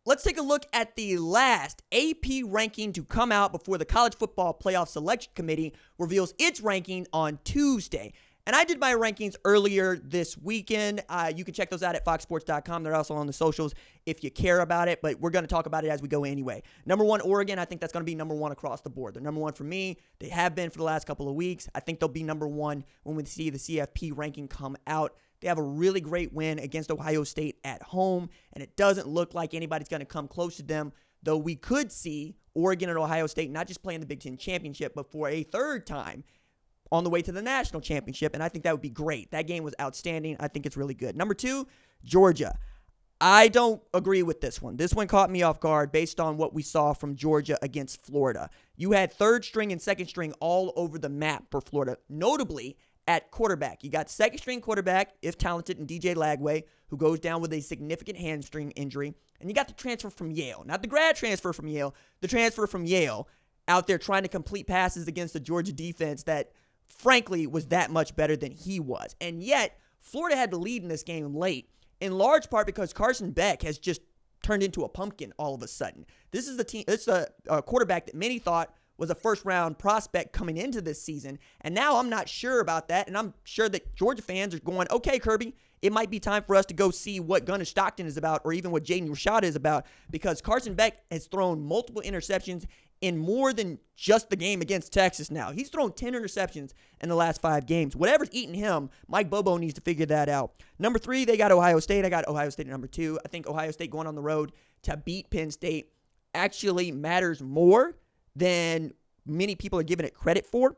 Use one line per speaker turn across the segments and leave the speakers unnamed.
let's take a look at the last AP ranking to come out before the College Football Playoff Selection Committee reveals its ranking on Tuesday. And I did my rankings earlier this weekend. You can check those out at foxsports.com. They're also on the socials if you care about it, but we're going to talk about it as we go anyway. Number 1, Oregon. I think that's going to be number 1 across the board. They're number 1 for me. They have been for the last couple of weeks. I think they'll be number 1 when we see the CFP ranking come out. They have a really great win against Ohio State at home, and it doesn't look like anybody's going to come close to them, though we could see Oregon and Ohio State not just playing the Big Ten Championship, but for a third time on the way to the national championship, and I think that would be great. That game was outstanding. I think it's really good. Number 2, Georgia. I don't agree with this one. This one caught me off guard based on what we saw from Georgia against Florida. You had third string and second string all over the map for Florida, notably at quarterback. You got second string quarterback, if talented, in DJ Lagway, who goes down with a significant hamstring injury. And you got the transfer from Yale. Not the grad transfer from Yale, the transfer from Yale out there trying to complete passes against the Georgia defense that frankly was that much better than he was. And yet, Florida had the lead in this game late, in large part because Carson Beck has just turned into a pumpkin all of a sudden. This is a quarterback that many thought was a first-round prospect coming into this season, and now I'm not sure about that, and I'm sure that Georgia fans are going, okay, Kirby, it might be time for us to go see what Gunnar Stockton is about or even what Jaden Rashada is about, because Carson Beck has thrown multiple interceptions in more than just the game against Texas now. He's thrown 10 interceptions in the last 5 games. Whatever's eating him, Mike Bobo needs to figure that out. Number 3, they got Ohio State. I got Ohio State at number 2. I think Ohio State going on the road to beat Penn State actually matters more than many people are giving it credit for.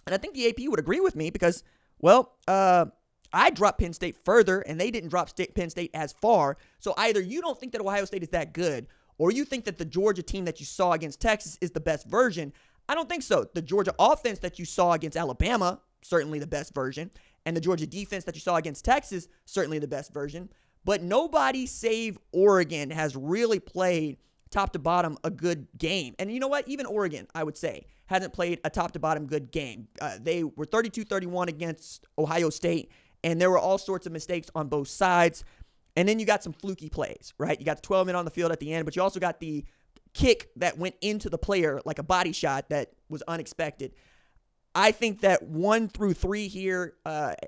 And I think the AP would agree with me because, well, I dropped Penn State further, and they didn't drop Penn State as far. So either you don't think that Ohio State is that good, or you think that the Georgia team that you saw against Texas is the best version. I don't think so. The Georgia offense that you saw against Alabama, certainly the best version. And the Georgia defense that you saw against Texas, certainly the best version. But nobody save Oregon has really played top to bottom a good game. And you know what? Even Oregon, I would say, hasn't played a top to bottom good game. They were 32-31 against Ohio State, and there were all sorts of mistakes on both sides. And then you got some fluky plays, right? You got the 12 men on the field at the end, but you also got the kick that went into the player like a body shot that was unexpected. I think that 1 through 3 here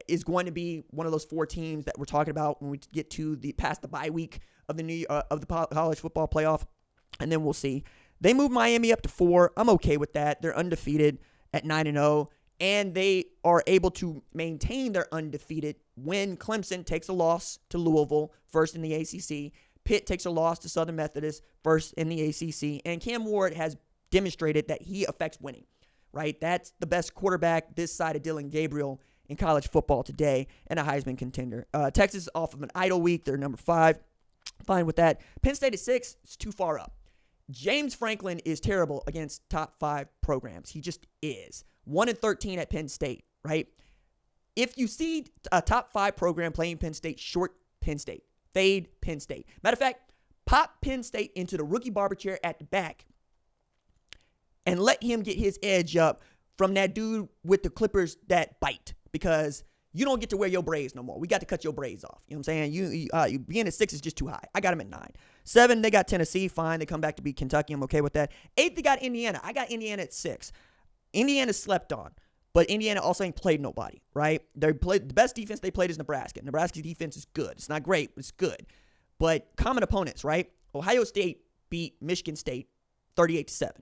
is going to be one of those 4 teams that we're talking about when we get to past the bye week of the college football playoff, and then we'll see. They moved Miami up to 4. I'm okay with that. They're undefeated at 9-0, and they are able to maintain their undefeated when Clemson takes a loss to Louisville, first in the ACC. Pitt takes a loss to Southern Methodist, first in the ACC, and Cam Ward has demonstrated that he affects winning. Right? That's the best quarterback this side of Dylan Gabriel in college football today and a Heisman contender. Texas is off of an idle week. They're number 5. Fine with that. Penn State at 6 is too far up. James Franklin is terrible against top 5 programs. He just is. 1-13 at Penn State, right? If you see a top 5 program playing Penn State, short Penn State. Fade Penn State. Matter of fact, pop Penn State into the rookie barber chair at the back and let him get his edge up from that dude with the clippers that bite, because you don't get to wear your braids no more. We got to cut your braids off. You know what I'm saying? You being at 6 is just too high. I got him at 9. 7, they got Tennessee. Fine. They come back to beat Kentucky. I'm okay with that. 8, they got Indiana. I got Indiana at 6. Indiana slept on, but Indiana also ain't played nobody, right? They played the best defense they played is Nebraska. Nebraska's defense is good. It's not great, but it's good. But common opponents, right? Ohio State beat Michigan State 38-7.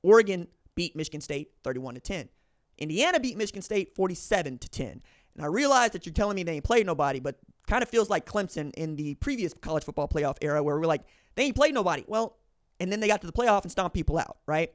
Oregon beat Michigan State 31-10. Indiana beat Michigan State 47-10. And I realize that you're telling me they ain't played nobody, but kind of feels like Clemson in the previous college football playoff era where we're like, they ain't played nobody. Well, and then they got to the playoff and stomped people out, right?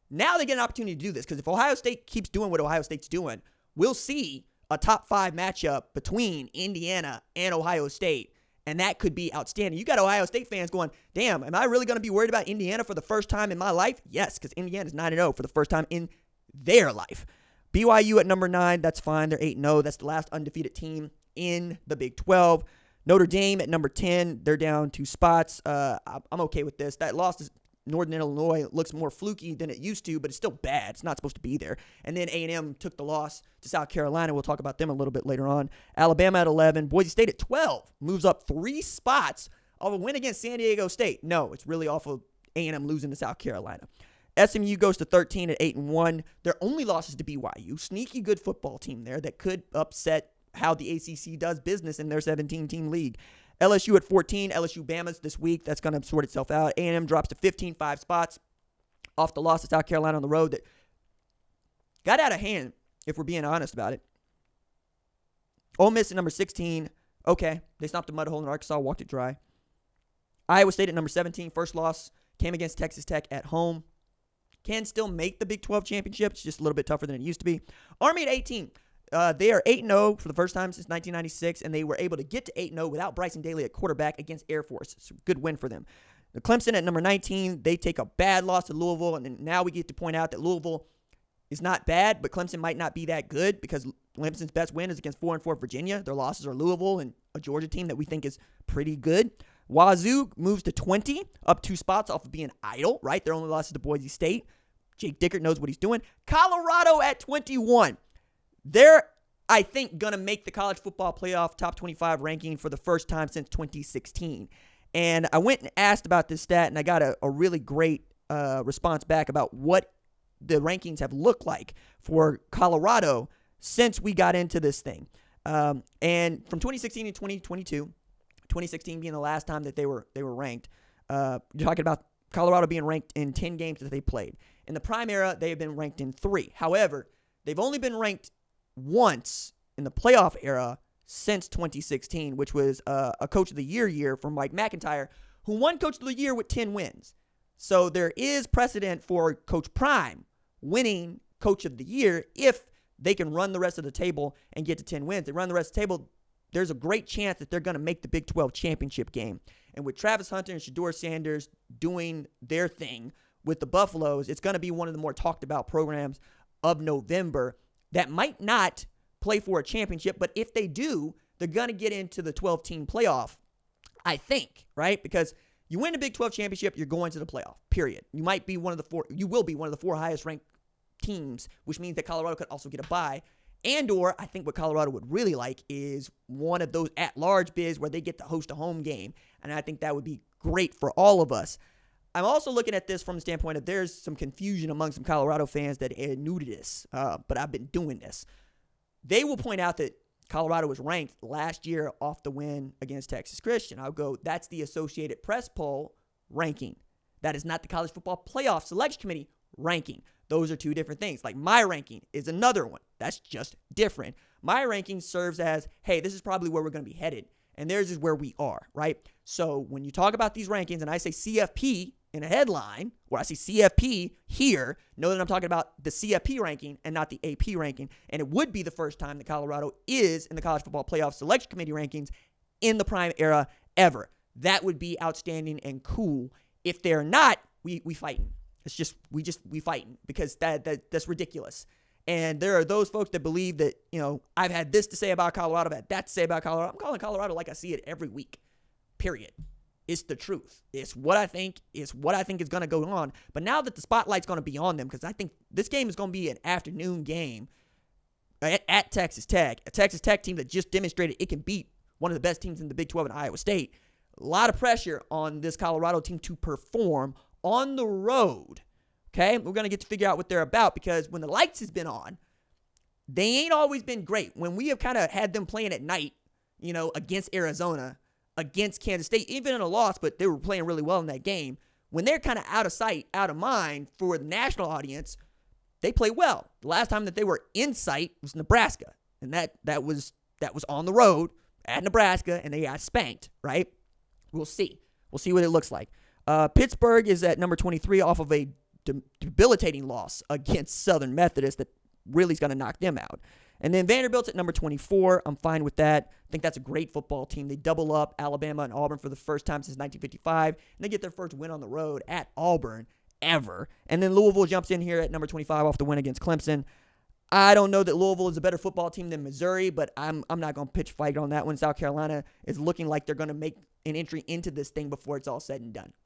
Now they get an opportunity to do this, because if Ohio State keeps doing what Ohio State's doing, we'll see a top 5 matchup between Indiana and Ohio State. And that could be outstanding. You got Ohio State fans going, damn, am I really going to be worried about Indiana for the first time in my life? Yes, because Indiana's 9-0 for the first time in their life. BYU at number 9, that's fine. They're 8-0. That's the last undefeated team in the Big 12. Notre Dame at number 10. They're down 2 spots. I'm okay with this. That loss to Northern Illinois looks more fluky than it used to, but it's still bad. It's not supposed to be there. And then A&M took the loss to South Carolina. We'll talk about them a little bit later on. Alabama at 11. Boise State at 12. Moves up 3 spots Off a win against San Diego State? No, it's really off of A&M losing to South Carolina. SMU goes to 13 at 8-1. Their only losses to BYU. Sneaky good football team there that could upset how the ACC does business in their 17-team league. LSU at 14. LSU Bama's this week. That's going to sort itself out. A&M drops to 15, 5 spots off the loss to South Carolina on the road that got out of hand, if we're being honest about it. Ole Miss at number 16. Okay, they stopped a mud hole in Arkansas, walked it dry. Iowa State at number 17. First loss came against Texas Tech at home. Can still make the Big 12 championship. It's just a little bit tougher than it used to be. Army at 18. They are 8-0 for the first time since 1996, and they were able to get to 8-0 without Bryson Daly at quarterback against Air Force. It's a good win for them. The Clemson at number 19, they take a bad loss to Louisville, and now we get to point out that Louisville is not bad, but Clemson might not be that good because Clemson's best win is against 4-4 Virginia. Their losses are Louisville and a Georgia team that we think is pretty good. Wazoo moves to 20, up 2 spots off of being idle, right? Their only loss is to Boise State. Jake Dickert knows what he's doing. Colorado at 21. They're, I think, going to make the college football playoff top 25 ranking for the first time since 2016. And I went and asked about this stat, and I got a really great response back about what the rankings have looked like for Colorado since we got into this thing. And from 2016 to 2022, 2016 being the last time that they were ranked, you're talking about Colorado being ranked in 10 games that they played. In the prime era, they have been ranked in 3. However, they've only been ranked once in the playoff era since 2016, which was a Coach of the year from Mike McIntyre, who won Coach of the Year with 10 wins. So there is precedent for Coach Prime winning Coach of the Year if they can run the rest of the table and get to 10 wins. They run the rest of the table, there's a great chance that they're going to make the Big 12 championship game. And with Travis Hunter and Shedeur Sanders doing their thing with the Buffaloes, it's going to be one of the more talked about programs of November that might not play for a championship, but if they do, they're going to get into the 12-team playoff, I think, right? Because you win the Big 12 championship, you're going to the playoff, period. You might be one of the 4, you will be one of the 4 highest ranked teams, which means that Colorado could also get a bye. And or I think what Colorado would really like is one of those at-large bids where they get to host a home game. And I think that would be great for all of us. I'm also looking at this from the standpoint of there's some confusion among some Colorado fans that are new to this, but I've been doing this. They will point out that Colorado was ranked last year off the win against Texas Christian. I'll go, that's the Associated Press poll ranking. That is not the College Football Playoff Selection Committee ranking. Those are 2 different things. Like my ranking is another one. That's just different. My ranking serves as, hey, this is probably where we're going to be headed. And theirs is where we are, right? So when you talk about these rankings and I say CFP in a headline, or I see CFP here, know that I'm talking about the CFP ranking and not the AP ranking. And it would be the first time that Colorado is in the College Football Playoff Selection Committee rankings in the prime era ever. That would be outstanding and cool. If they're not, we fighting. It's just we fighting because that's ridiculous. And there are those folks that believe that, you know, I've had this to say about Colorado, I've had that to say about Colorado. I'm calling Colorado like I see it every week, period. It's the truth. It's what I think. It's what I think is going to go on. But now that the spotlight's going to be on them, because I think this game is going to be an afternoon game at Texas Tech, a Texas Tech team that just demonstrated it can beat one of the best teams in the Big 12 in Iowa State. A lot of pressure on this Colorado team to perform on the road. Okay, we're going to get to figure out what they're about because when the lights has been on, they ain't always been great. When we have kind of had them playing at night, you know, against Arizona, against Kansas State, even in a loss, but they were playing really well in that game. When they're kind of out of sight, out of mind for the national audience, they play well. The last time that they were in sight was Nebraska, and that was on the road at Nebraska, and they got spanked, right? We'll see. We'll see what it looks like. Pittsburgh is at number 23 off of a debilitating loss against Southern Methodist that really is going to knock them out. And then Vanderbilt's at number 24. I'm fine with that. I think that's a great football team. They double up Alabama and Auburn for the first time since 1955, and they get their first win on the road at Auburn ever. And then Louisville jumps in here at number 25 off the win against Clemson. I don't know that Louisville is a better football team than Missouri, but I'm not going to pitch fight on that one. South Carolina is looking like they're going to make an entry into this thing before it's all said and done.